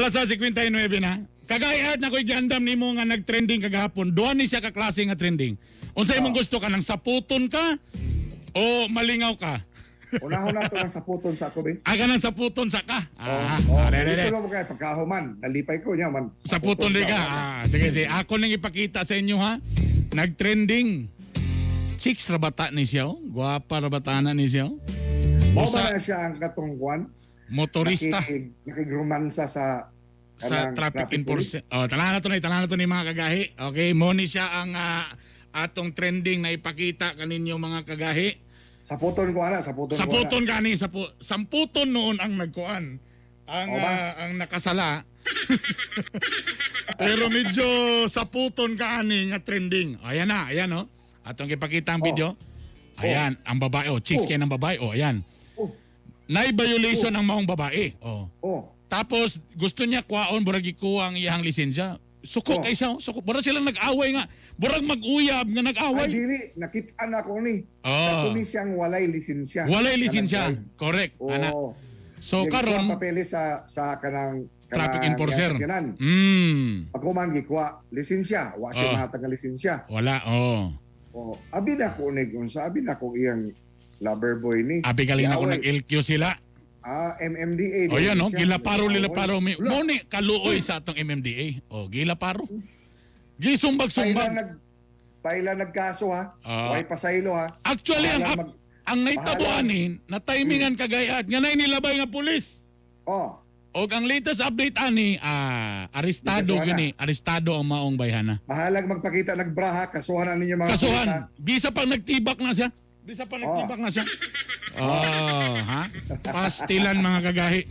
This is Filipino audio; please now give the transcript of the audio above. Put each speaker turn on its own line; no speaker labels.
Alas 59 na. Kagayad na ko'y giandam nimo nga nag-trending kagahapon. Duha ni siya ka klase nga trending. Unsay imong gusto ka, nang saputon ka o malingaw ka?
Unahon na ito ng saputon sa ako, be.
Aga nang saputon sa ka.
Gusto mo kaya pagkahuman, nalipay ko niya man.
Saputon di ka. Sige. Ako nang ipakita sa inyo ha. Nag-trending. Chicks rabata ni siya. Guwapa rabatana ni siya.
Mo ba na siya ang katungkuan?
Motorista.
Nakigrumansa sa
Traffic enforcement. Tanahan na to ni mga kagahi. Okay, mo ni siya ang atong trending na ipakita kaninyo mga kagahi.
Saputon ko ana,
Saputon kani, samputon noon ang nagkuan. Ang nakasala. Pero medyo saputon kaani nga trending. Ayan no. Atong ipakita ang video. Ayan, ang babae chicks kay ng babae. Ayan. Nay violation ang maong babae. Tapos gusto niya kuwaon burag ikuha ang iyang lisensya. Sukok ay siya, sukok. Burag silang nag-away nga. Burag mag-uyab nga nag-away.
Ay dili, nakita na ko ni. Sa kuni siyang walay lisensya.
Walay lisensya. Correct. Ana. So karon
papeles sa kanang
traffic enforcer.
Ako man gikuha lisensya, wa siya mahatag nga lisensya.
Wala,
Abi na ko ni unsa, abi na ko iyang lover boy ni.
Abi galing na ko nag-LQ sila.
MMDA.
Yan no, gilaparo. Mo ni kaluoy sa atong MMDA. Gilaparo. Gisumbag-sumbag.
Paila nagkaso ha. Way pasaylo ha.
Actually, ang naitabuan na timingan kagayat, nga na nilabay nga pulis. O ang latest update ani, arestado gini. Arestado ang maong bayhana.
Mahalag magpakita nagbraha, kasuhan na ninyo mga
kasuhan. Bisa pang nagtibak na siya. Pastilan mga kagahi.